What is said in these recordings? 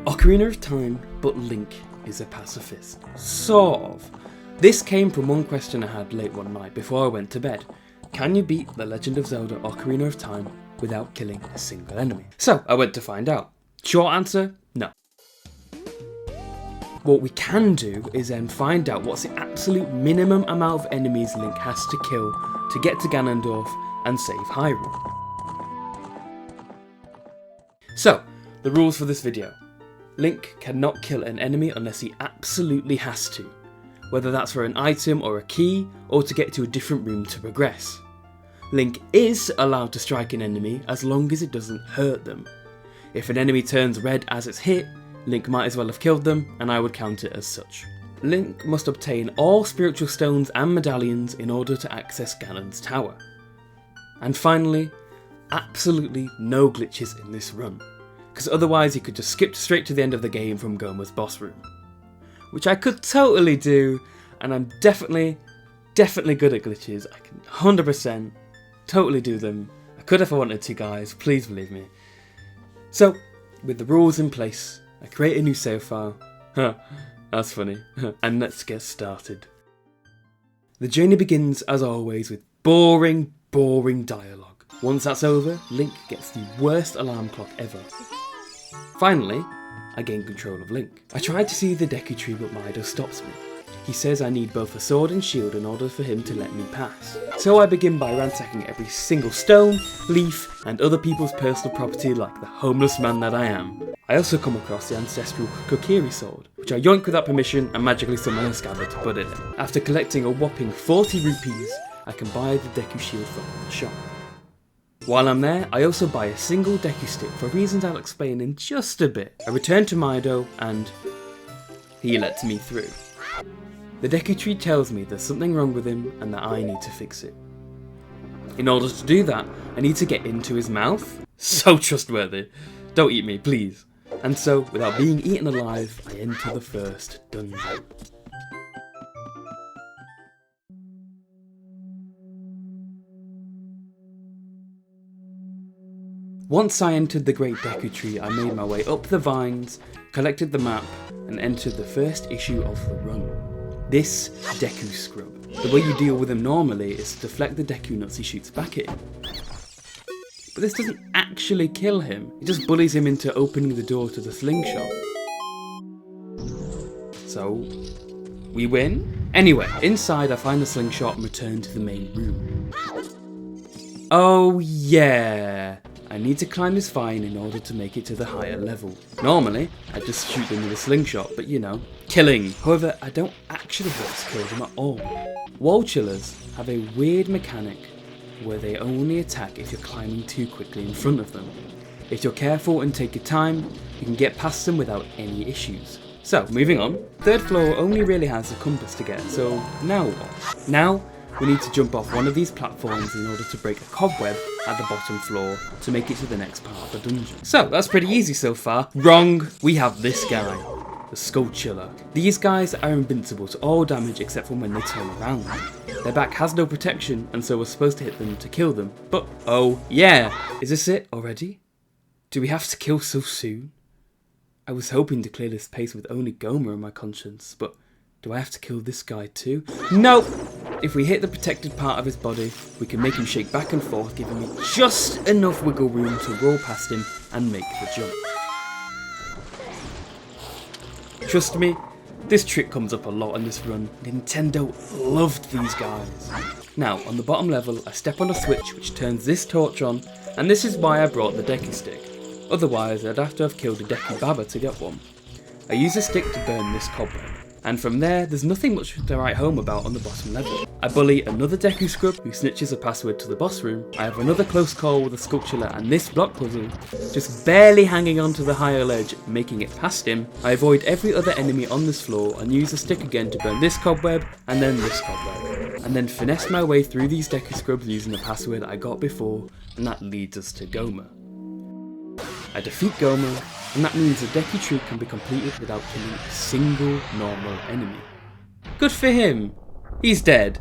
Ocarina of Time, but Link is a pacifist. Sort of. This came from one question I had late one night before I went to bed. Can you beat The Legend of Zelda Ocarina of Time without killing a single enemy? So I went to find out. Short answer, no. What we can do is then find out what's the absolute minimum amount of enemies Link has to kill to get to Ganondorf and save Hyrule. So, the rules for this video. Link cannot kill an enemy unless he absolutely has to, whether that's for an item or a key, or to get to a different room to progress. Link is allowed to strike an enemy as long as it doesn't hurt them. If an enemy turns red as it's hit, Link might as well have killed them, and I would count it as such. Link must obtain all spiritual stones and medallions in order to access Ganon's tower. And finally, absolutely no glitches in this run, because otherwise you could just skip straight to the end of the game from Gohma's boss room. Which I could totally do, and I'm definitely good at glitches. I can 100% totally do them. I could if I wanted to, guys, please believe me. So, with the rules in place, I create a new save file. That's funny. And let's get started. The journey begins, as always, with boring dialogue. Once that's over, Link gets the worst alarm clock ever. Finally, I gain control of Link. I tried to see the Deku Tree, but Mido stops me. He says I need both a sword and shield in order for him to let me pass. So I begin by ransacking every single stone, leaf, and other people's personal property like the homeless man that I am. I also come across the ancestral Kokiri sword, which I yoink without permission and magically summon a scabbard to put it in. After collecting a whopping 40 rupees, I can buy the Deku shield from the shop. While I'm there, I also buy a single Deku stick for reasons I'll explain in just a bit. I return to Mido and he lets me through. The Deku Tree tells me there's something wrong with him and that I need to fix it. In order to do that, I need to get into his mouth. So trustworthy. Don't eat me, please. And so, without being eaten alive, I enter the first dungeon. Once I entered the Great Deku Tree, I made my way up the vines, collected the map, and entered the first issue of the run. This Deku Scrub. The way you deal with him normally is to deflect the Deku nuts he shoots back at him. But this doesn't actually kill him, it just bullies him into opening the door to the slingshot. So, we win? Anyway, inside I find the slingshot and return to the main room. Oh yeah! I need to climb this vine in order to make it to the higher level. Normally, I just shoot them with a slingshot, but you know, killing. However, I don't actually have to kill them at all. Wall chillers have a weird mechanic where they only attack if you're climbing too quickly in front of them. If you're careful and take your time, you can get past them without any issues. So, moving on. Third floor only really has a compass to get, so now what? Now, we need to jump off one of these platforms in order to break a cobweb at the bottom floor to make it to the next part of the dungeon. So, that's pretty easy so far. Wrong! We have this guy, the Skull Chiller. These guys are invincible to all damage except for when they turn around. Their back has no protection, and so we're supposed to hit them to kill them. But, oh yeah! Is this it already? Do we have to kill so soon? I was hoping to clear this pace with only Gohma on my conscience, but do I have to kill this guy too? Nope! If we hit the protected part of his body, we can make him shake back and forth, giving me just enough wiggle room to roll past him and make the jump. Trust me, this trick comes up a lot in this run. Nintendo loved these guys. Now, on the bottom level, I step on a switch which turns this torch on, and this is why I brought the Deku stick. Otherwise, I'd have to have killed a Deku Baba to get one. I use a stick to burn this cobweb. And from there, there's nothing much to write home about on the bottom level. I bully another Deku Scrub who snitches a password to the boss room. I have another close call with a Sculpture and this block puzzle, just barely hanging on to the higher ledge, making it past him. I avoid every other enemy on this floor and use the stick again to burn this cobweb and then this cobweb. And then finesse my way through these Deku Scrubs using the password I got before, and that leads us to Gohma. I defeat Gohma, and that means the Deku Tree can be completed without killing a single normal enemy. Good for him! He's dead.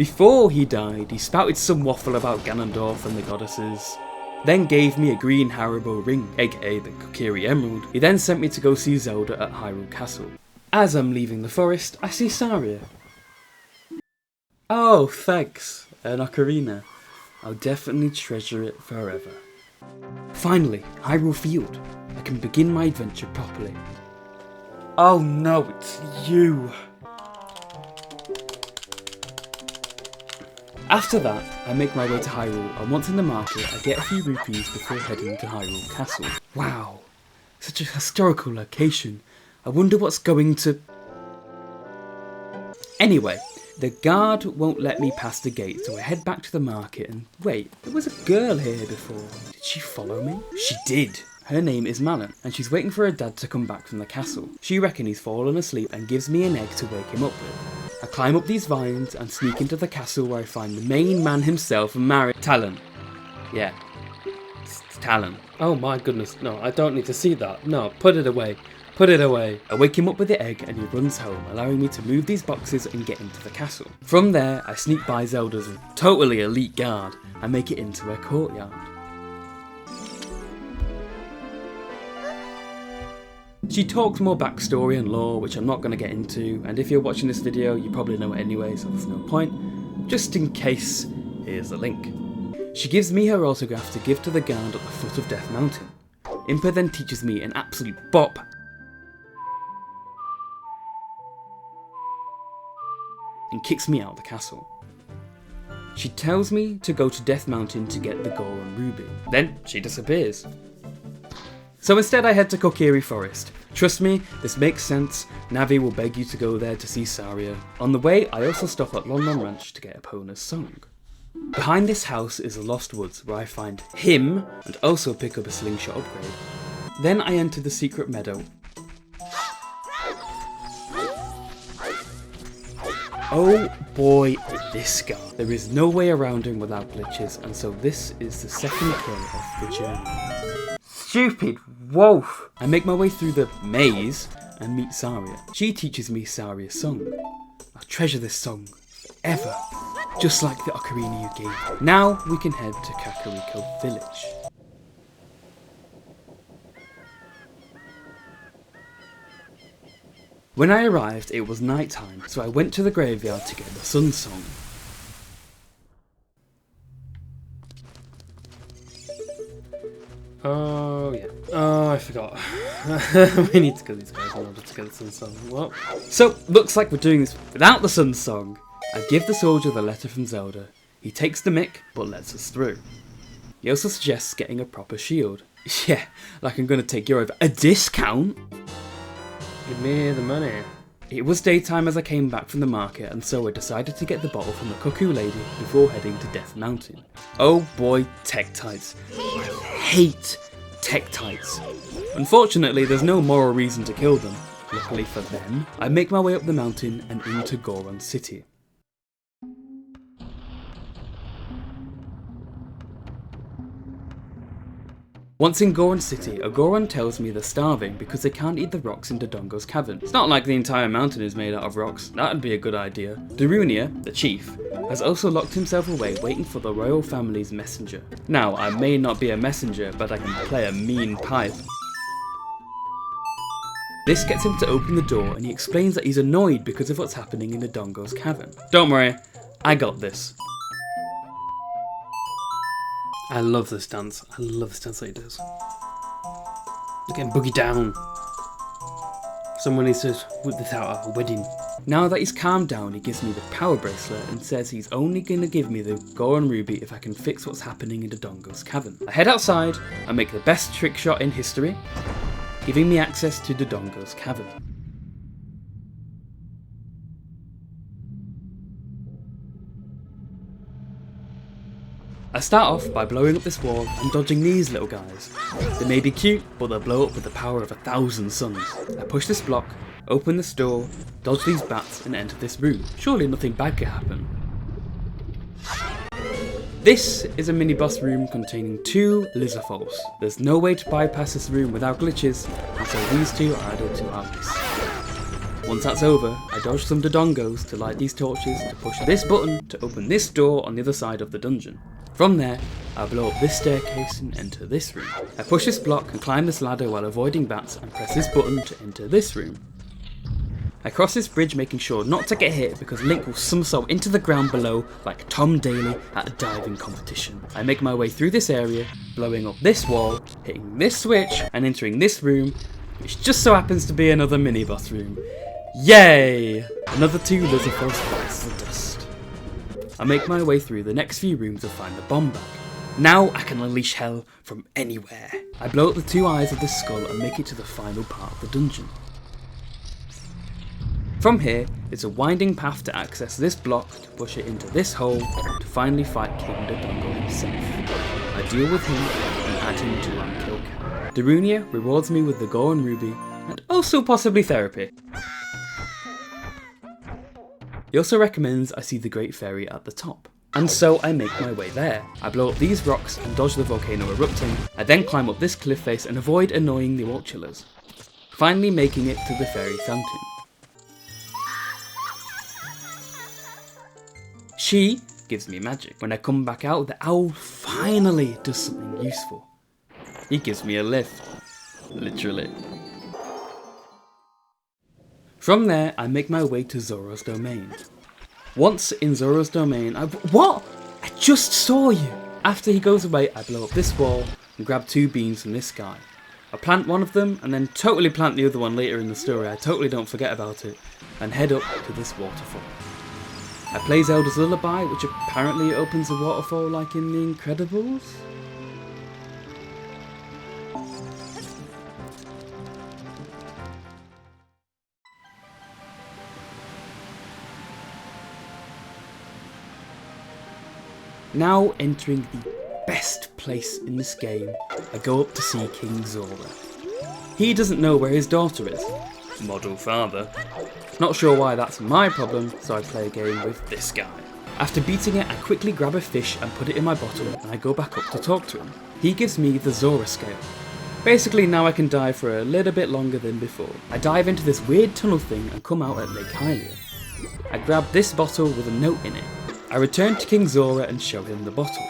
Before he died, he spouted some waffle about Ganondorf and the goddesses, then gave me a green Haribo ring, aka the Kokiri Emerald. He then sent me to go see Zelda at Hyrule Castle. As I'm leaving the forest, I see Saria. Oh, thanks, an Ocarina. I'll definitely treasure it forever. Finally, Hyrule Field. I can begin my adventure properly. Oh no, it's you! After that, I make my way to Hyrule, and once in the market, I get a few rupees before heading to Hyrule Castle. Wow, such a historical location. I wonder what's going to... Anyway, the guard won't let me past the gate, so I head back to the market and wait, there was a girl here before. Did she follow me? She did. Her name is Malin, and she's waiting for her dad to come back from the castle. She reckons he's fallen asleep and gives me an egg to wake him up with. I climb up these vines and sneak into the castle where I find the main man himself and marry Talon. Yeah, it's Talon. Oh my goodness, no, I don't need to see that. No, put it away. Put it away. I wake him up with the egg and he runs home, allowing me to move these boxes and get into the castle. From there, I sneak by Zelda's totally elite guard and make it into her courtyard. She talks more backstory and lore, which I'm not going to get into, and if you're watching this video, you probably know it anyway, so there's no point. Just in case, here's the link. She gives me her autograph to give to the guard at the foot of Death Mountain. Impa then teaches me an absolute bop and kicks me out of the castle. She tells me to go to Death Mountain to get the Goron Ruby. Then she disappears. So instead I head to Kokiri Forest. Trust me, this makes sense. Navi will beg you to go there to see Saria. On the way, I also stop at Lon Lon Ranch to get Epona's song. Behind this house is the Lost Woods, where I find him and also pick up a slingshot upgrade. Then I enter the secret meadow. Oh boy, this guy. There is no way around him without glitches, and so this is the second kill of the journey. Stupid wolf! I make my way through the maze and meet Saria. She teaches me Saria's song. I'll treasure this song forever, just like the ocarina you gave me. Now we can head to Kakariko Village. When I arrived, it was night time, so I went to the graveyard to get the Sun Song. Oh yeah. Oh, I forgot. We need to kill these guys in order to get the Sun Song. What? So, looks like we're doing this without the Sun Song. I give the soldier the letter from Zelda. He takes the mick, but lets us through. He also suggests getting a proper shield. Yeah, like I'm gonna take you over. A discount? Give me the money. It was daytime as I came back from the market, and so I decided to get the bottle from the Cuckoo Lady before heading to Death Mountain. Oh boy, Tektites. I hate Tektites. Unfortunately, there's no moral reason to kill them. Luckily for them, I make my way up the mountain and into Goron City. Once in Goron City, a Goron tells me they're starving because they can't eat the rocks in Dodongo's cavern. It's not like the entire mountain is made out of rocks, that'd be a good idea. Darunia, the chief, has also locked himself away waiting for the royal family's messenger. Now, I may not be a messenger, but I can play a mean pipe. This gets him to open the door and he explains that he's annoyed because of what's happening in Dodongo's cavern. Don't worry, I got this. I love this dance. I love this dance that he does. Look at him boogie down. Someone needs to whip this out at a wedding. Now that he's calmed down, he gives me the power bracelet and says he's only going to give me the Goron Ruby if I can fix what's happening in Dodongo's cavern. I head outside and make the best trick shot in history, giving me access to Dodongo's cavern. I start off by blowing up this wall and dodging these little guys. They may be cute, but they'll blow up with the power of 1,000 suns. I push this block, open this door, dodge these bats and enter this room. Surely nothing bad could happen. This is a mini boss room containing 2 Lizarfolks. There's no way to bypass this room without glitches, and so these 2 are added to our list. Once that's over, I dodge some dodongos to light these torches to push this button to open this door on the other side of the dungeon. From there, I blow up this staircase and enter this room. I push this block and climb this ladder while avoiding bats and press this button to enter this room. I cross this bridge making sure not to get hit because Link will somersault into the ground below like Tom Daly at a diving competition. I make my way through this area, blowing up this wall, hitting this switch and entering this room, which just so happens to be another mini-boss room. Yay! Another 2 Lizardfolds bites the dust. I make my way through the next few rooms to find the bomb bag. Now I can unleash hell from anywhere. I blow up the 2 eyes of this skull and make it to the final part of the dungeon. From here, it's a winding path to access this block to push it into this hole to finally fight King Dodongo himself. I deal with him and add him to our kill count. Darunia rewards me with the Goron Ruby and also possibly therapy. He also recommends I see the Great Fairy at the top. And so I make my way there. I blow up these rocks and dodge the volcano erupting. I then climb up this cliff face and avoid annoying the Vulturellas, finally making it to the fairy fountain. She gives me magic. When I come back out, the owl finally does something useful. He gives me a lift. Literally. From there, I make my way to Zoro's domain. Once in Zoro's domain, What? I just saw you! After he goes away, I blow up this wall and grab 2 beans from this guy. I plant one of them and then totally plant the other one later in the story. I totally don't forget about it. And head up to this waterfall. I play Zelda's Lullaby, which apparently opens a waterfall like in The Incredibles. Now entering the best place in this game, I go up to see King Zora. He doesn't know where his daughter is. Model father. Not sure why that's my problem, so I play a game with this guy. After beating it, I quickly grab a fish and put it in my bottle and I go back up to talk to him. He gives me the Zora scale. Basically now I can dive for a little bit longer than before. I dive into this weird tunnel thing and come out at Lake Hylia. I grab this bottle with a note in it. I return to King Zora and show him the bottle.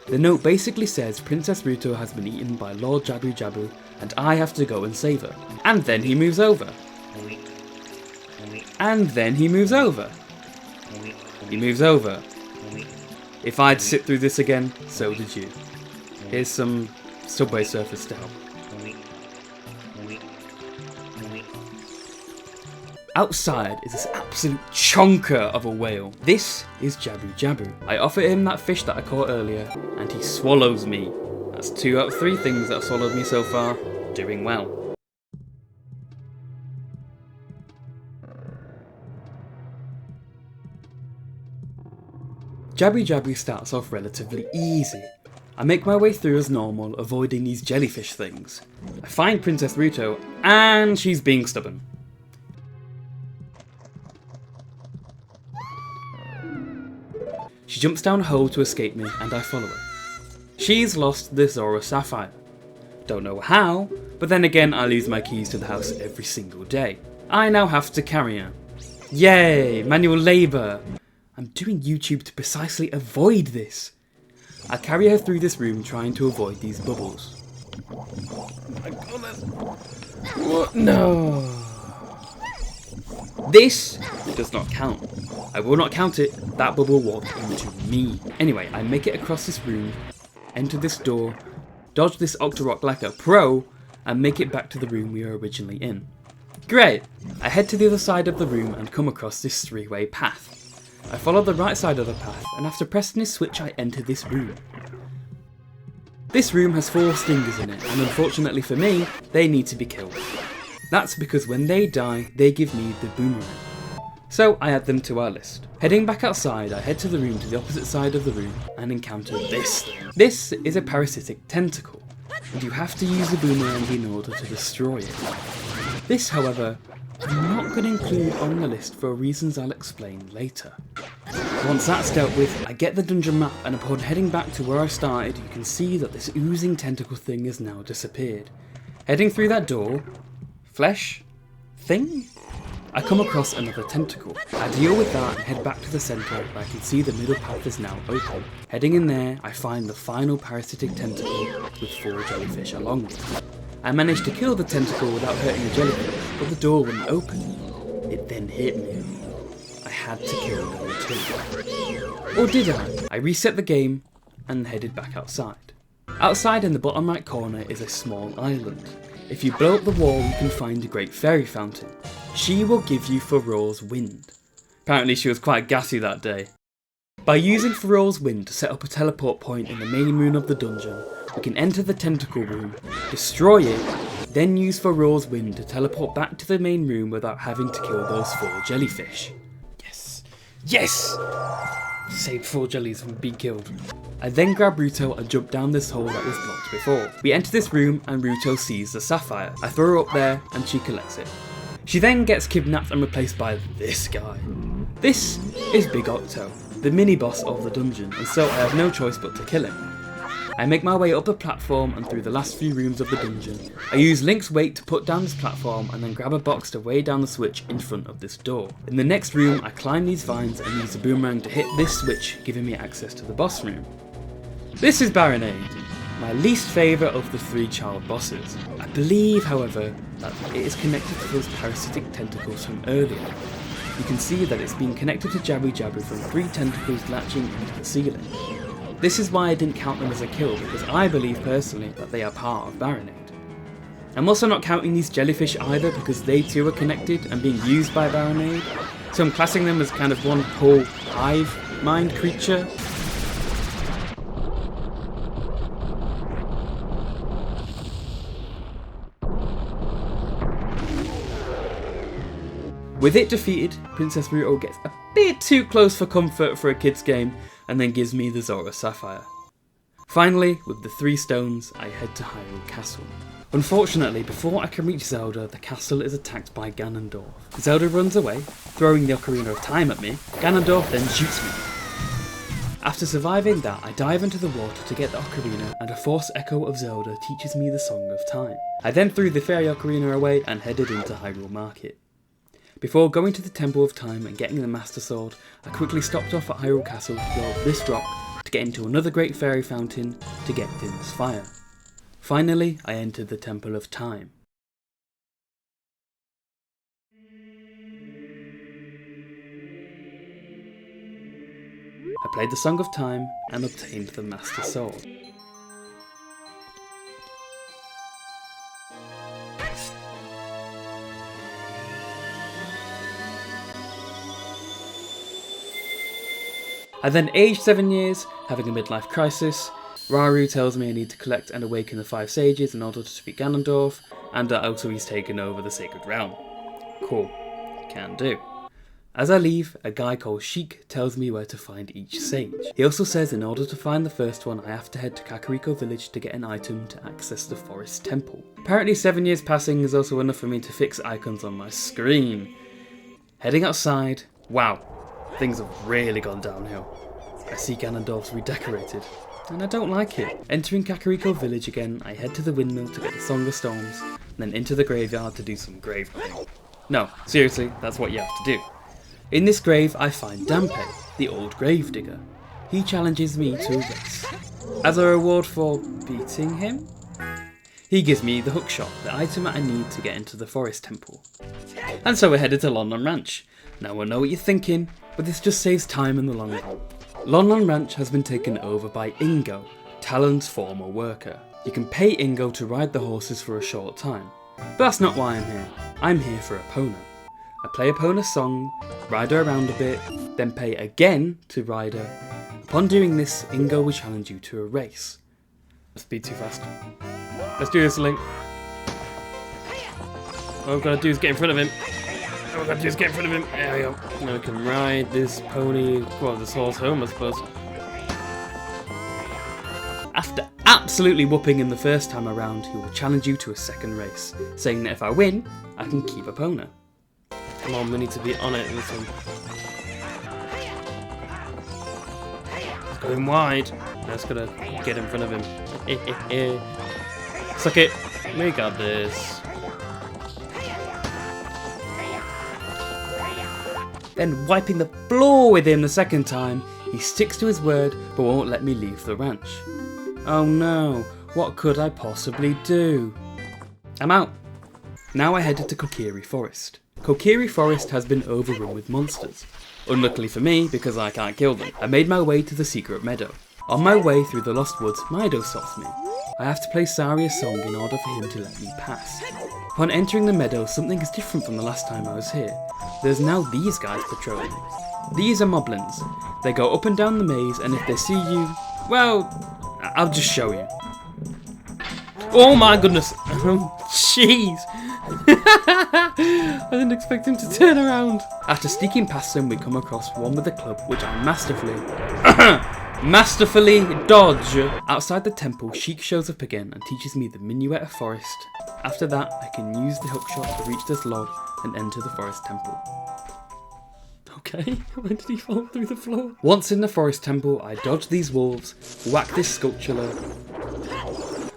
The note basically says Princess Ruto has been eaten by Lord Jabu Jabu and I have to go and save her. And then he moves over. And then he moves over. He moves over. If I'd sit through this again, so did you. Here's some Subway Surfers to help. Outside is this absolute chonker of a whale. This is Jabu Jabu. I offer him that fish that I caught earlier, and he swallows me. That's 2 out of 3 things that have swallowed me so far. Doing well. Jabu Jabu starts off relatively easy. I make my way through as normal, avoiding these jellyfish things. I find Princess Ruto, and she's being stubborn. She jumps down a hole to escape me, and I follow her. She's lost the Zora Sapphire. Don't know how, but then again I lose my keys to the house every single day. I now have to carry her. Yay, manual labour! I'm doing YouTube to precisely avoid this. I carry her through this room trying to avoid these bubbles. My goodness. What? No. This does not count. I will not count it. That bubble walked into me. Anyway, I make it across this room, enter this door, dodge this Octorok like a pro, and make it back to the room we were originally in. Great! I head to the other side of the room and come across this 3-way path. I follow the right side of the path, and after pressing this switch I enter this room. This room has 4 stingers in it, and unfortunately for me, they need to be killed. That's because when they die, they give me the boomerang. So I add them to our list. Heading back outside, I head to the room to the opposite side of the room and encounter this thing. This is a parasitic tentacle, and you have to use the boomerang in order to destroy it. This, however, I'm not going to include on the list for reasons I'll explain later. Once that's dealt with, I get the dungeon map, and upon heading back to where I started, you can see that this oozing tentacle thing has now disappeared. Heading through that door, flesh thing? I come across another tentacle. I deal with that and head back to the centre where I can see the middle path is now open. Heading in there, I find the final parasitic tentacle with 4 jellyfish along with it. I managed to kill the tentacle without hurting the jellyfish, but the door wouldn't open. It then hit me. I had to kill them too. Or did I? I reset the game and headed back outside. Outside in the bottom right corner is a small island. If you blow up the wall, you can find a great fairy fountain. She will give you Farore's Wind. Apparently she was quite gassy that day. By using Farore's Wind to set up a teleport point in the main room of the dungeon, we can enter the tentacle room, destroy it, then use Farore's Wind to teleport back to the main room without having to kill those 4 jellyfish. Yes! Yes! Saved 4 jellies from being killed. I then grab Ruto and jump down this hole that was blocked before. We enter this room and Ruto sees the sapphire. I throw her up there and she collects it. She then gets kidnapped and replaced by this guy. This is Big Octo, the mini boss of the dungeon, and so I have no choice but to kill him. I make my way up the platform and through the last few rooms of the dungeon. I use Link's weight to put down this platform and then grab a box to weigh down the switch in front of this door. In the next room I climb these vines and use the boomerang to hit this switch, giving me access to the boss room. This is Baronade, my least favourite of the 3 child bosses. I believe, however, that it is connected to those parasitic tentacles from earlier. You can see that it's been connected to Jabby Jabby from 3 tentacles latching into the ceiling. This is why I didn't count them as a kill, because I believe personally that they are part of Baronade. I'm also not counting these jellyfish either, because they too are connected and being used by Baronade, so I'm classing them as kind of one whole hive mind creature. With it defeated, Princess Ruto gets a bit too close for comfort for a kid's game and then gives me the Zora Sapphire. Finally, with the 3 stones, I head to Hyrule Castle. Unfortunately, before I can reach Zelda, the castle is attacked by Ganondorf. Zelda runs away, throwing the Ocarina of Time at me. Ganondorf then shoots me. After surviving that, I dive into the water to get the Ocarina, and a Force Echo of Zelda teaches me the Song of Time. I then threw the Fairy Ocarina away and headed into Hyrule Market. Before going to the Temple of Time and getting the Master Sword, I quickly stopped off at Hyrule Castle to blow up this rock to get into another great fairy fountain to get Din's Fire. Finally, I entered the Temple of Time. I played the Song of Time and obtained the Master Sword. I then aged 7 years, having a midlife crisis. Rauru tells me I need to collect and awaken the 5 sages in order to defeat Ganondorf, and that also he's taken over the Sacred Realm. Cool, can do. As I leave, a guy called Sheik tells me where to find each sage. He also says in order to find the first one I have to head to Kakariko village to get an item to access the forest temple. Apparently 7 years passing is also enough for me to fix icons on my screen. Heading outside, wow. Things have really gone downhill. I see Ganondorf's redecorated, and I don't like it. Entering Kakariko village again, I head to the windmill to get the Song of Storms, and then into the graveyard to do some grave digging. No, seriously, that's what you have to do. In this grave, I find Dampe, the old gravedigger. He challenges me to a race. As a reward for beating him, he gives me the hookshot, the item I need to get into the forest temple. And so we're headed to Lon Ranch. Now I know what you're thinking, but this just saves time in the long run. Lon Ranch has been taken over by Ingo, Talon's former worker. You can pay Ingo to ride the horses for a short time. But that's not why I'm here. I'm here for Epona. I play Epona's song, ride her around a bit, then pay again to ride her. Upon doing this, Ingo will challenge you to a race. Let's be too fast. Let's do this, Link. All I've got to do is get in front of him. All I've got to do is get in front of him. There we go. Now I can ride this pony, well, this horse home, I suppose. After absolutely whooping him the first time around, he will challenge you to a second race, saying that if I win, I can keep Epona. Come on, we need to be on it with him. He's going wide. I just gotta get in front of him. Suck it. We got this. Then wiping the floor with him the second time, he sticks to his word but won't let me leave the ranch. Oh no, what could I possibly do? I'm out. Now I headed to Kokiri Forest. Kokiri Forest has been overrun with monsters. Unluckily for me, because I can't kill them, I made my way to the secret meadow. On my way through the Lost Woods, Mido stops me. I have to play Saria's song in order for him to let me pass. Upon entering the meadow, something is different from the last time I was here. There's now these guys patrolling. These are moblins. They go up and down the maze, and if they see you, well, I'll just show you. Oh my goodness! Oh, jeez! I didn't expect him to turn around. After sneaking past him, we come across one with a club, which I masterfully dodge. Outside the temple, Sheik shows up again and teaches me the minuet of forest. After that, I can use the hookshot to reach this log and enter the forest temple. Okay, when did he fall through the floor? Once in the forest temple, I dodge these wolves, whack this sculpture,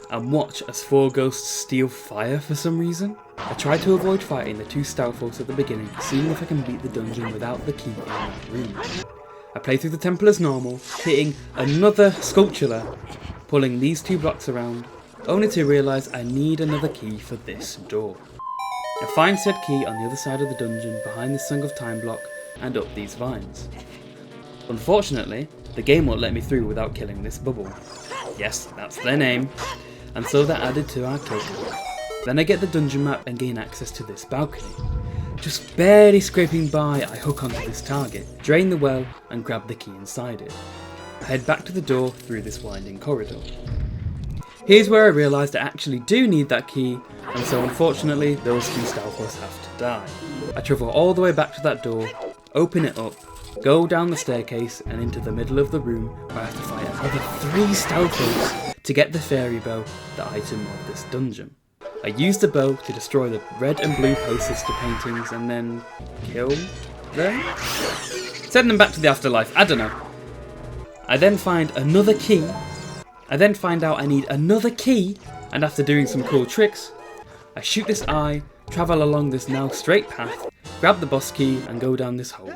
and watch as 4 ghosts steal fire for some reason. I try to avoid fighting the 2 Stoutfolks at the beginning, seeing if I can beat the dungeon without the key in that room. I play through the temple as normal, hitting another sculpture, pulling these 2 blocks around, only to realise I need another key for this door. I find said key on the other side of the dungeon, behind the Song of Time block, and up these vines. Unfortunately, the game won't let me through without killing this bubble. Yes, that's their name. And so they're added to our total. Then I get the dungeon map and gain access to this balcony. Just barely scraping by, I hook onto this target, drain the well, and grab the key inside it. I head back to the door through this winding corridor. Here's where I realised I actually do need that key, and so unfortunately those 2 Stoutfolks have to die. I travel all the way back to that door, open it up, go down the staircase and into the middle of the room where I have to fight another 3 Stoutfolks to get the fairy bow, the item of this dungeon. I use the bow to destroy the red and blue post-sister paintings and then kill them? Send them back to the afterlife, I don't know. I then find another key. I then find out I need another key, and after doing some cool tricks, I shoot this eye, travel along this now straight path, grab the boss key and go down this hole.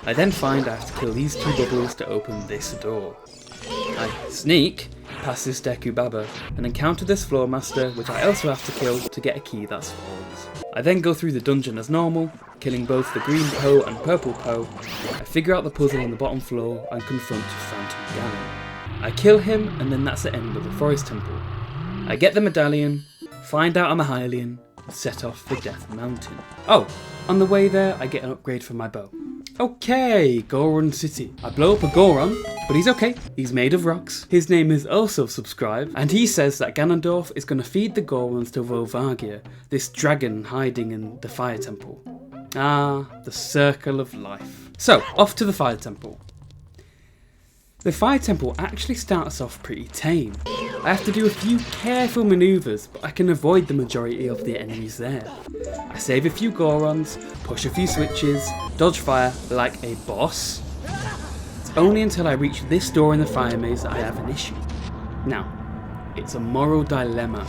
I then find I have to kill these 2 bubbles to open this door. I sneak past this Deku Baba and encounter this floor master, which I also have to kill to get a key that's falls. I then go through the dungeon as normal, killing both the green Poe and purple Poe. I figure out the puzzle on the bottom floor and confront Phantom Ganon. I kill him, and then that's the end of the forest temple. I get the medallion, find out I'm a Hylian, and set off for Death Mountain. Oh, on the way there I get an upgrade for my bow. Okay, Goron City. I blow up a Goron, but he's okay. He's made of rocks. His name is also subscribed, and he says that Ganondorf is going to feed the Gorons to Volvagia, this dragon hiding in the fire temple. Ah, the circle of life. So, off to the fire temple. The fire temple actually starts off pretty tame. I have to do a few careful maneuvers, but I can avoid the majority of the enemies there. I save a few Gorons, push a few switches, dodge fire like a boss. It's only until I reach this door in the fire maze that I have an issue. Now, it's a moral dilemma.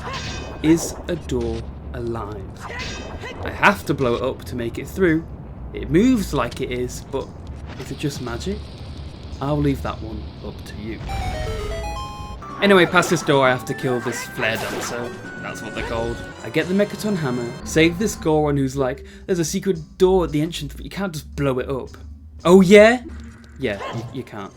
Is a door alive? I have to blow it up to make it through. It moves like it is, but is it just magic? I'll leave that one up to you. Anyway, past this door I have to kill this flare dancer. That's what they're called. I get the Mechaton hammer, save this Goron who's like, there's a secret door at the entrance, but you can't just blow it up. Oh yeah? Yeah, you can't.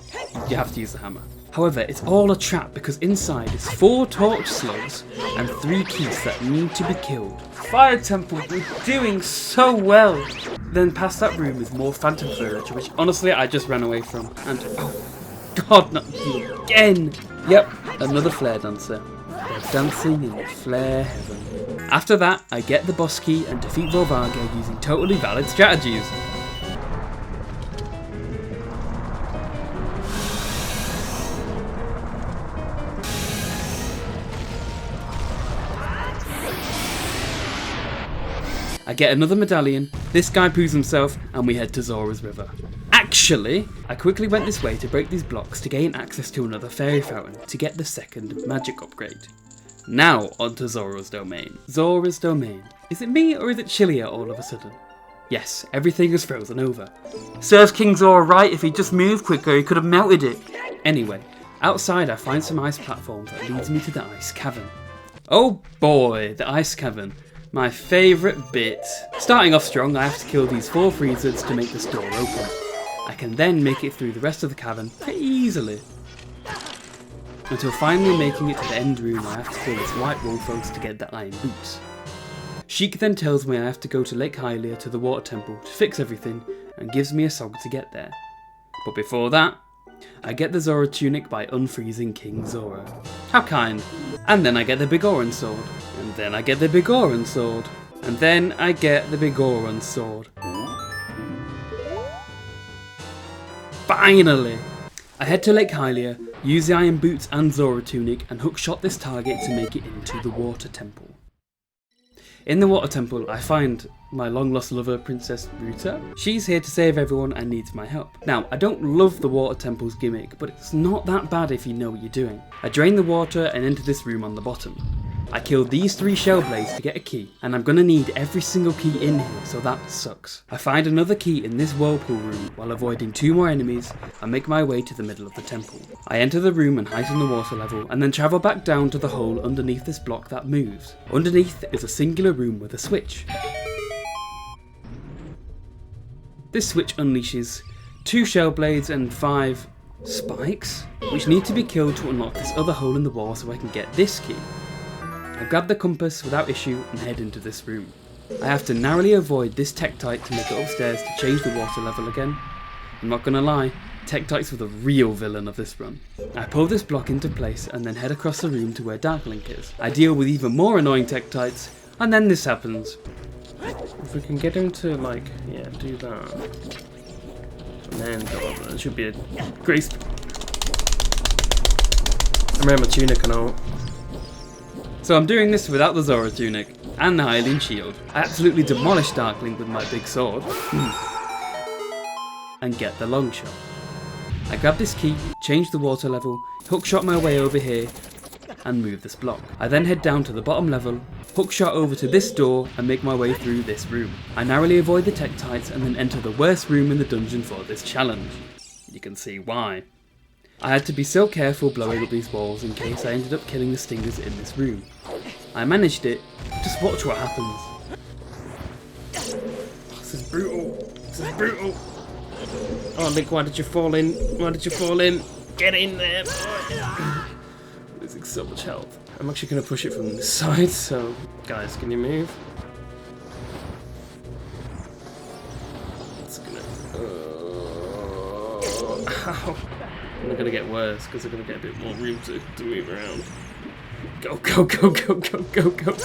You have to use the hammer. However, it's all a trap because inside is 4 torch slugs and 3 keys that need to be killed. Fire Temple, we're doing so well! Then past that room is more Phantom Furniture, which honestly I just ran away from. And oh god, not you again! Yep, another flare dancer. They're dancing in the flare heaven. After that, I get the boss key and defeat Volvagia using totally valid strategies. I get another medallion, this guy poos himself, and we head to Zora's River. Actually, I quickly went this way to break these blocks to gain access to another fairy fountain to get the second magic upgrade. Now onto Zora's Domain. Zora's Domain. Is it me or is it chillier all of a sudden? Yes, everything is frozen over. Serves King Zora right, if he'd just moved quicker he could have melted it. Anyway, outside I find some ice platforms that leads me to the ice cavern. Oh boy, the ice cavern. My favourite bit. Starting off strong, I have to kill these 4 freezers to make this door open. I can then make it through the rest of the cavern pretty easily. Until finally making it to the end room, I have to kill this white wolf to get the iron boots. Sheik then tells me I have to go to Lake Hyrule to the water temple to fix everything and gives me a song to get there. But before that, I get the Zora tunic by unfreezing King Zora. How kind. And then I get the big orange sword. And then I get the big orange sword. And then I get the big orange sword. Finally! I head to Lake Hyrule, use the iron boots and Zora tunic and hookshot this target to make it into the water temple. In the water temple, I find my long lost lover, Princess Ruta. She's here to save everyone and needs my help. Now, I don't love the water temple's gimmick, but it's not that bad if you know what you're doing. I drain the water and enter this room on the bottom. I killed these 3 shell blades to get a key, and I'm gonna need every single key in here, so that sucks. I find another key in this whirlpool room while avoiding 2 more enemies and make my way to the middle of the temple. I enter the room and heighten the water level, and then travel back down to the hole underneath this block that moves. Underneath is a singular room with a switch. This switch unleashes 2 shell blades and 5 spikes, which need to be killed to unlock this other hole in the wall so I can get this key. I grab the compass without issue and head into this room. I have to narrowly avoid this Tektite to make it upstairs to change the water level again. I'm not gonna lie, Tektites were the real villain of this run. I pull this block into place and then head across the room to where Dark Link is. I deal with even more annoying Tektites, and then this happens. If we can get him to, like, yeah, do that. And then go over. It should be a grace. I remember tunic and all. So I'm doing this without the Zora tunic and the Hylian shield. I absolutely demolish Dark Link with my big sword and get the long shot. I grab this key, change the water level, hookshot my way over here and move this block. I then head down to the bottom level, hookshot over to this door and make my way through this room. I narrowly avoid the Tektites and then enter the worst room in the dungeon for this challenge. You can see why. I had to be so careful blowing up these walls in case I ended up killing the stingers in this room. I managed it, just watch what happens. This is brutal. This is brutal. Oh, Link, why did you fall in? Why did you fall in? Get in there, boy. Losing so much health. I'm actually going to push it from this side, so guys, can you move? It's gonna... ow. And they're going to get worse because they're going to get a bit more room to move around. Go, go, go, go, go, go, go, go.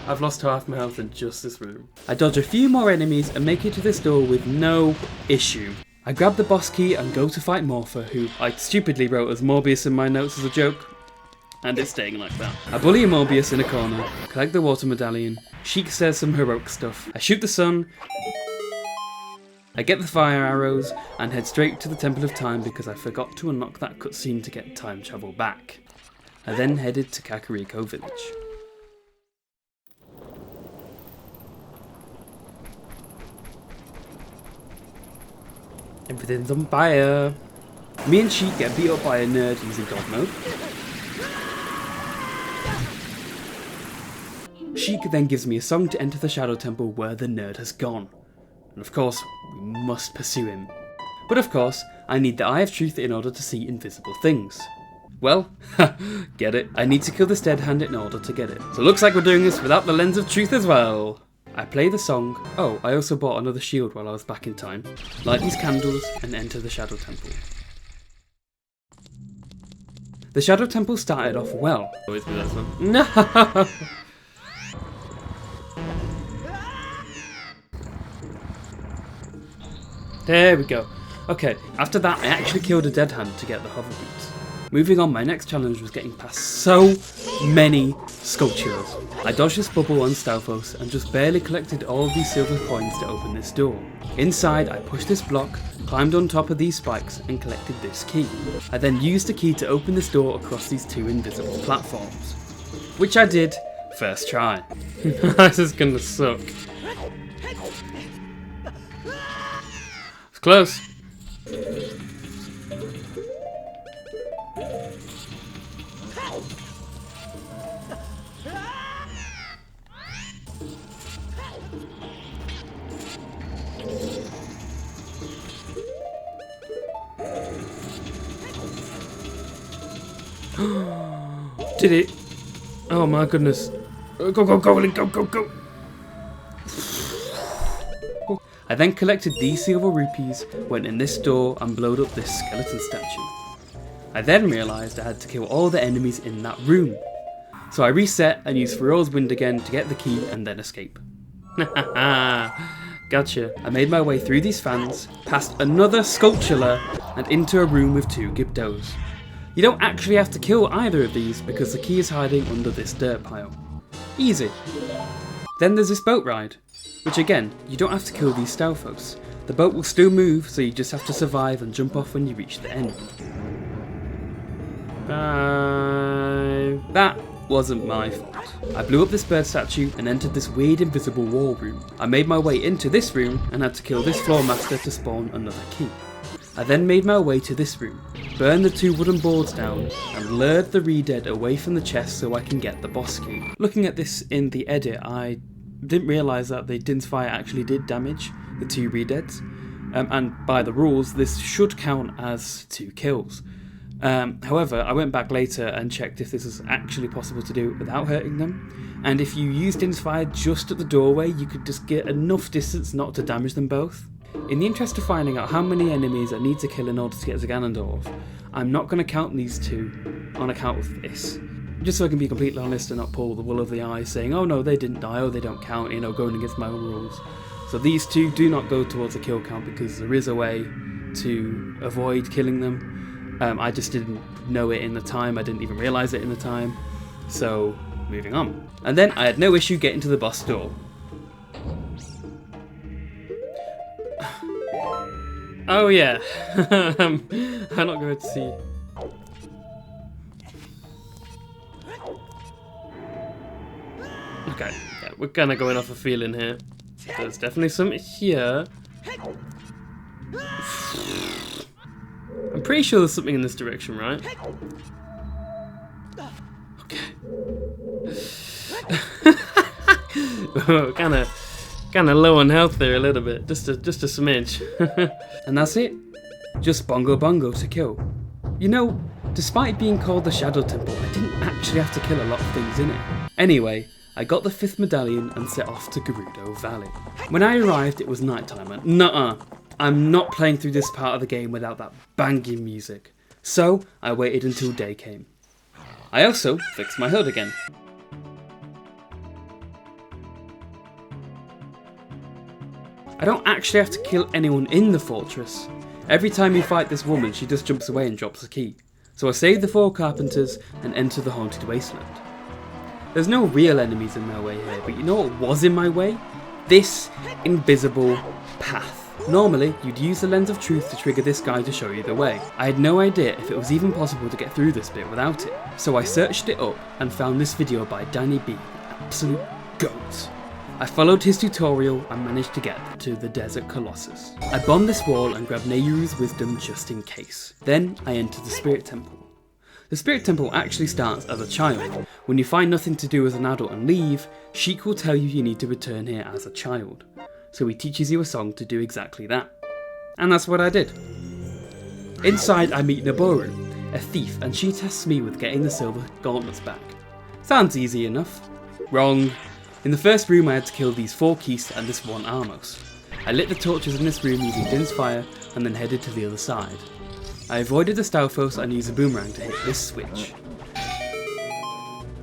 I've lost half my health in just this room. I dodge a few more enemies and make it to this door with no issue. I grab the boss key and go to fight Morpha, who I stupidly wrote as Morbius in my notes as a joke. And it's staying like that. I bully Morbius in a corner, collect the water medallion, Sheik says some heroic stuff, I shoot the sun, I get the fire arrows and head straight to the Temple of Time because I forgot to unlock that cutscene to get time travel back. I then headed to Kakariko Village. Everything's on fire. Me and Sheik get beat up by a nerd using God mode. Sheik then gives me a song to enter the Shadow Temple where the nerd has gone. And of course, we must pursue him. But of course, I need the Eye of Truth in order to see invisible things. Well, get it? I need to kill this dead hand in order to get it. So it looks like we're doing this without the Lens of Truth as well. I play the song. Oh, I also bought another shield while I was back in time. Light these candles and enter the Shadow Temple. The Shadow Temple started off well. Always do that song. No! There we go. Okay, after that I actually killed a dead hand to get the hover boots. Moving on, my next challenge was getting past so many sculptures. I dodged this bubble on Stalfos and just barely collected all of these silver coins to open this door. Inside, I pushed this block, climbed on top of these spikes and collected this key. I then used the key to open this door across these 2 invisible platforms. Which I did, first try. This is gonna suck. It's close. Did it? Oh my goodness. Go, go, go, Link, go, go, go. I then collected these silver rupees, went in this door and blowed up this skeleton statue. I then realised I had to kill all the enemies in that room. So I reset and used Feral's Wind again to get the key and then escape. Gotcha. I made my way through these fans, past another sculpture and into a room with 2 Gibdos. You don't actually have to kill either of these because the key is hiding under this dirt pile. Easy. Then there's this boat ride, which again, you don't have to kill these Stalfos. The boat will still move, so you just have to survive and jump off when you reach the end. That wasn't my fault. I blew up this bird statue and entered this weird invisible wall room. I made my way into this room and had to kill this floor master to spawn another key. I then made my way to this room, burned the 2 wooden boards down, and lured the Re-Dead away from the chest so I can get the boss key. Looking at this in the edit, I didn't realise that the Din's Fire actually did damage the 2 Re-Deads, and by the rules, this should count as 2 kills. However, I went back later and checked if this was actually possible to do without hurting them, and if you used Din's Fire just at the doorway, you could just get enough distance not to damage them both. In the interest of finding out how many enemies I need to kill in order to get to Ganondorf, I'm not going to count these 2 on account of this. Just so I can be completely honest and not pull the wool over the eyes saying, oh no, they didn't die, oh they don't count, going against my own rules. So these 2 do not go towards a kill count because there is a way to avoid killing them. I just didn't know it in the time, I didn't even realise it in the time. So, moving on. And then I had no issue getting to the boss door. Oh yeah, I'm not going to see. Okay, yeah, we're kind of going off a feeling here. There's definitely something here. I'm pretty sure there's something in this direction, right? Okay. Kind of low on health there a little bit, just a smidge. And that's it. Just bongo bongo to kill. You know, despite being called the Shadow Temple, I didn't actually have to kill a lot of things in it. Anyway, I got the 5th medallion and set off to Gerudo Valley. When I arrived, it was nighttime and nuh-uh, I'm not playing through this part of the game without that banging music. So, I waited until day came. I also fixed my HUD again. I don't actually have to kill anyone in the fortress. Every time you fight this woman, she just jumps away and drops a key. So I saved the 4 carpenters and entered the haunted wasteland. There's no real enemies in my way here, but you know what was in my way? This invisible path. Normally, you'd use the lens of truth to trigger this guy to show you the way. I had no idea if it was even possible to get through this bit without it. So I searched it up and found this video by Danny B, absolute goat. I followed his tutorial and managed to get to the Desert Colossus. I bombed this wall and grabbed Neyru's wisdom just in case. Then I entered the Spirit Temple. The Spirit Temple actually starts as a child. When you find nothing to do as an adult and leave, Sheik will tell you need to return here as a child. So he teaches you a song to do exactly that. And that's what I did. Inside I meet Naboru, a thief, and she tests me with getting the silver gauntlets back. Sounds easy enough. Wrong. In the first room I had to kill these 4 Keys and this 1 Armos. I lit the torches in this room using Din's Fire and then headed to the other side. I avoided the Stalfos and used a boomerang to hit this switch.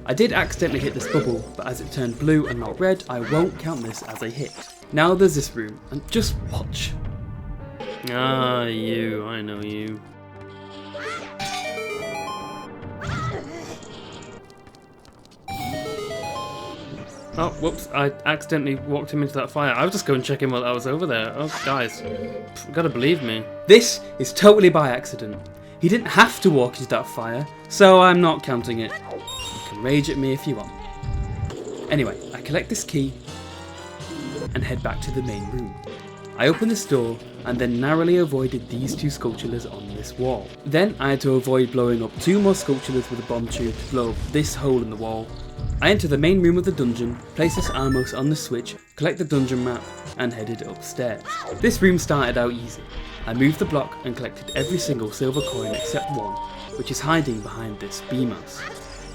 I did accidentally hit this bubble, but as it turned blue and not red, I won't count this as a hit. Now there's this room, and just watch. Ah, you, I know you. Oh, whoops, I accidentally walked him into that fire. I was just going to check him while I was over there. Oh, guys, you gotta believe me. This is totally by accident. He didn't have to walk into that fire, so I'm not counting it. You can rage at me if you want. Anyway, I collect this key, and head back to the main room. I opened this door and then narrowly avoided these 2 sculptures on this wall. Then I had to avoid blowing up 2 more sculptures with a bomb tube to blow up this hole in the wall. I entered the main room of the dungeon, placed this Armos on the switch, collect the dungeon map, and headed upstairs. This room started out easy. I moved the block and collected every single silver coin except one, which is hiding behind this BMOS.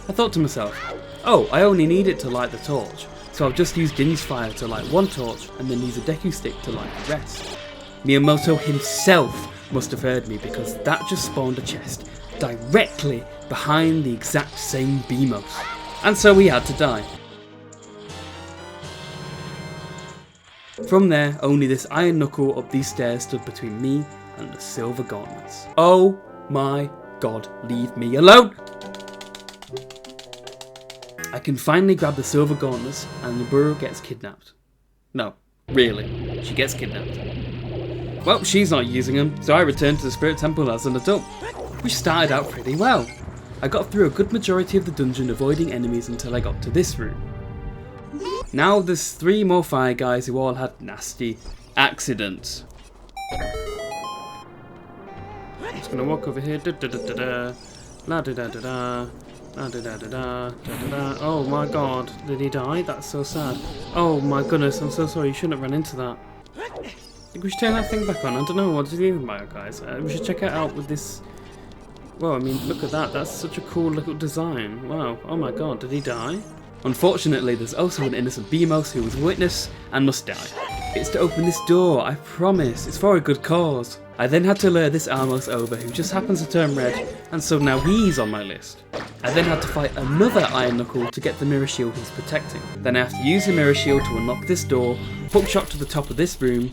I thought to myself, oh, I only need it to light the torch, so I'll just use Din's fire to light one torch and then use a Deku stick to light the rest. Miyamoto himself must have heard me because that just spawned a chest directly behind the exact same BMOS. And so he had to die. From there, only this iron knuckle up these stairs stood between me and the silver gauntlets. Oh my god, leave me alone! I can finally grab the silver gauntlets and Naburo gets kidnapped. No, really, she gets kidnapped. Well, she's not using them, so I returned to the Spirit Temple as an adult, which started out pretty well. I got through a good majority of the dungeon avoiding enemies until I got to this room. Now there's 3 more fire guys who all had nasty accidents. I'm just gonna walk over here. Da da da da da. La da da da da. La da da da da. Da da da. Oh my god, did he die? That's so sad. Oh my goodness, I'm so sorry. You shouldn't have run into that. I think we should turn that thing back on. I don't know, what do you think about it, guys? We should check it out with this. Well, I mean, look at that. That's such a cool little design. Wow. Oh my god, did he die? Unfortunately, there's also an innocent BMOS who was a witness and must die. It's to open this door, I promise. It's for a good cause. I then had to lure this Armos over who just happens to turn red, and so now he's on my list. I then had to fight another Iron Knuckle to get the mirror shield he's protecting. Then I have to use the mirror shield to unlock this door, hook shot to the top of this room,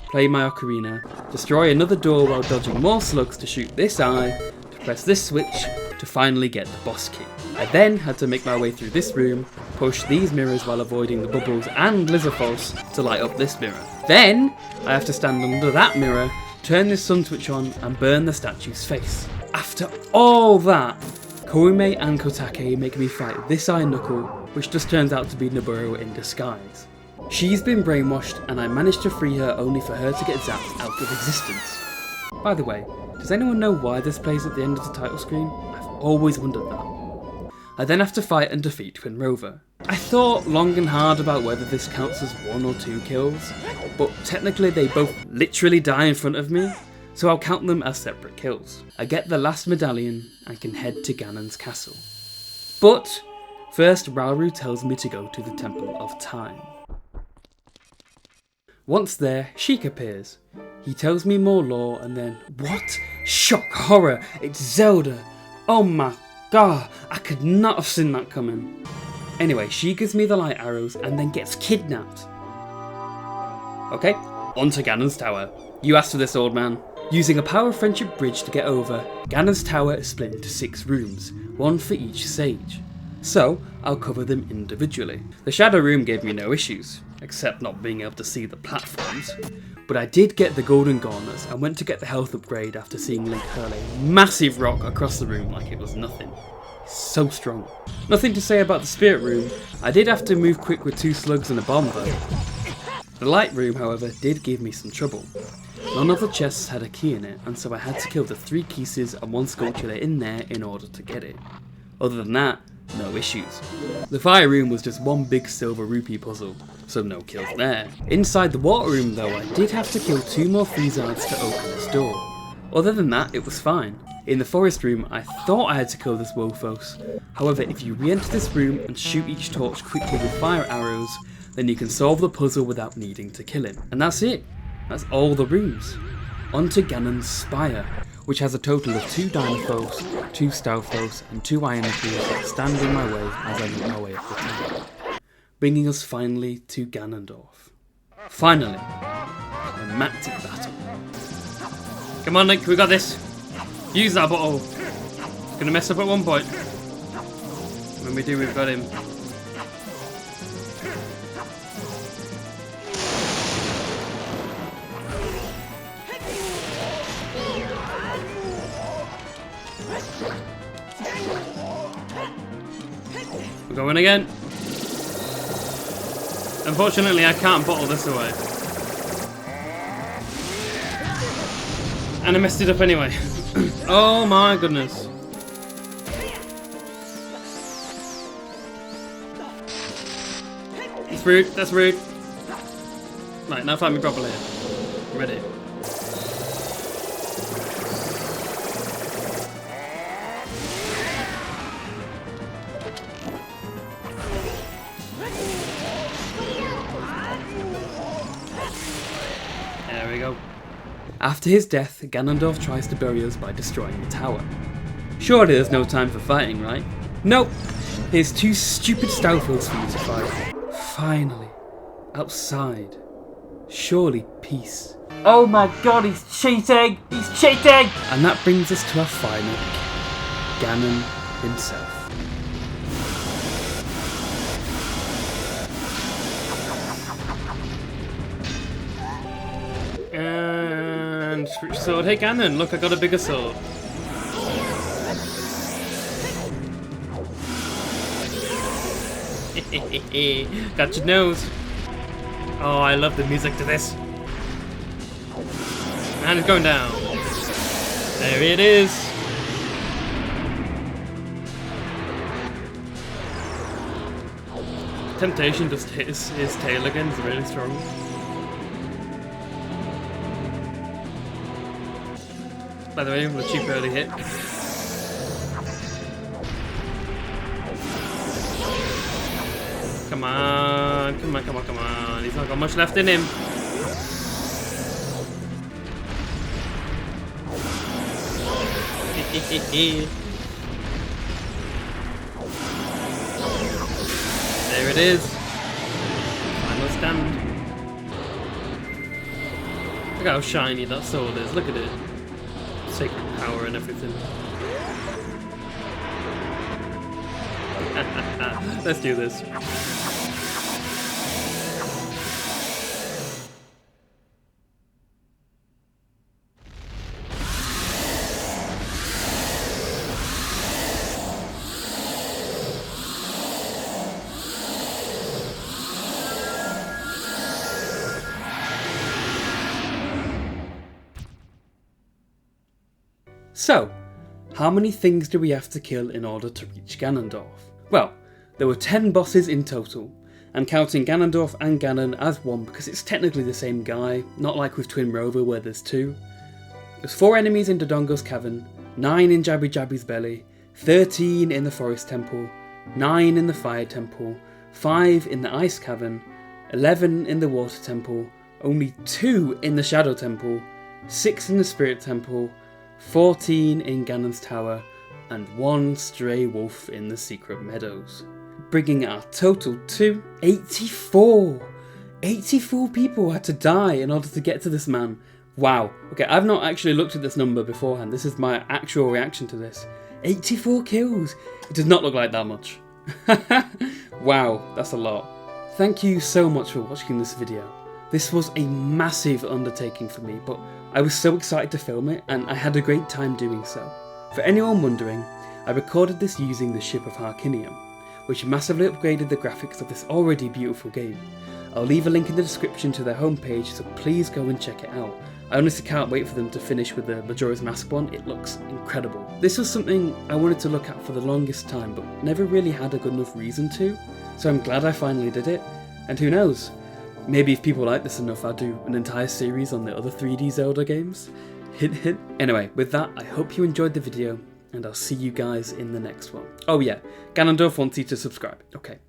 play my Ocarina, destroy another door while dodging more slugs to shoot this eye, to press this switch to finally get the boss key. I then had to make my way through this room, push these mirrors while avoiding the bubbles and Lizardfalls to light up this mirror. Then I have to stand under that mirror, turn this sun switch on and burn the statue's face. After all that, Koime and Kotake make me fight this Iron Knuckle, which just turns out to be Naburo in disguise. She's been brainwashed and I managed to free her only for her to get zapped out of existence. By the way, does anyone know why this plays at the end of the title screen? I've always wondered that. I then have to fight and defeat Twin Rover. I thought long and hard about whether this counts as 1 or 2 kills, but technically they both literally die in front of me, so I'll count them as separate kills. I get the last medallion and can head to Ganon's castle. But first Rauru tells me to go to the Temple of Time. Once there, Sheik appears. He tells me more lore and then, what? Shock, horror, it's Zelda! Oh my god, I could not have seen that coming. Anyway, she gives me the light arrows and then gets kidnapped. Okay, on to Ganon's tower. You asked for this, old man. Using a power friendship bridge to get over, Ganon's tower is split into 6 rooms, 1 for each sage. So, I'll cover them individually. The Shadow Room gave me no issues, except not being able to see the platforms. But I did get the golden gauntlets and went to get the health upgrade after seeing Link hurl a massive rock across the room like it was nothing. So strong. Nothing to say about the spirit room. I did have to move quick with 2 slugs and a bomb though. The light room, however, did give me some trouble. None of the chests had a key in it, and so I had to kill the 3 Kisses and 1 sculpture in there in order to get it. Other than that, no issues. The fire room was just 1 big silver rupee puzzle, so no kills there. Inside the water room though, I did have to kill 2 more Friezards to open this door. Other than that, it was fine. In the forest room, I thought I had to kill this Wophos. However, if you re-enter this room and shoot each torch quickly with fire arrows, then you can solve the puzzle without needing to kill him. And that's it. That's all the rooms. On to Ganon's Spire, which has a total of 2 Dynaphos, 2 Stalfos, and 2 Iron Knuckles that stand in my way as I make my way up the tower. Bringing us finally to Ganondorf. Finally, a climactic battle. Come on, Link, we got this. Use that bottle. It's gonna mess up at one point. When we do, we've got him. We're going again. Unfortunately, I can't bottle this away. And I messed it up anyway. Oh my goodness. That's rude, that's rude. Right, now fight me properly. Ready. There we go. After his death, Ganondorf tries to bury us by destroying the tower. Surely there's no time for fighting, right? Nope! Here's 2 stupid stealth hills for you to fight. Finally. Outside. Surely peace. Oh my god, he's cheating! He's cheating! And that brings us to our final king, Ganon himself. And switch sword. Hey Ganon, look, I got a bigger sword. Got your nose. Oh, I love the music to this. And it's going down. There it is. Temptation just hit his tail again. It's really strong. By the way, the cheap early hit. Come on, come on, come on, come on. He's not got much left in him. There it is. Final stand. Look how shiny that sword is. Look at it. Sacred power and everything. Let's do this. So, how many things do we have to kill in order to reach Ganondorf? Well, there were 10 bosses in total, and counting Ganondorf and Ganon as one because it's technically the same guy, not like with Twin Rover where there's 2. There's 4 enemies in Dodongo's cavern, 9 in Jabby Jabby's belly, 13 in the Forest Temple, 9 in the Fire Temple, 5 in the Ice Cavern, 11 in the Water Temple, only 2 in the Shadow Temple, 6 in the Spirit Temple, 14 in Ganon's Tower, and 1 stray wolf in the Secret Meadows, bringing our total to 84! 84 people had to die in order to get to this man. Wow. Okay, I've not actually looked at this number beforehand. This is my actual reaction to this. 84 kills! It does not look like that much. Wow, that's a lot. Thank you so much for watching this video. This was a massive undertaking for me, but I was so excited to film it and I had a great time doing so. For anyone wondering, I recorded this using the ship of Harkinium, which massively upgraded the graphics of this already beautiful game. I'll leave a link in the description to their homepage, so please go and check it out. I honestly can't wait for them to finish with the Majora's Mask one, it looks incredible. This was something I wanted to look at for the longest time, but never really had a good enough reason to, so I'm glad I finally did it, and who knows, maybe if people like this enough I'll do an entire series on the other 3D Zelda games. Hint hint. Anyway, with that, I hope you enjoyed the video, and I'll see you guys in the next one. Oh yeah, Ganondorf wants you to subscribe. Okay.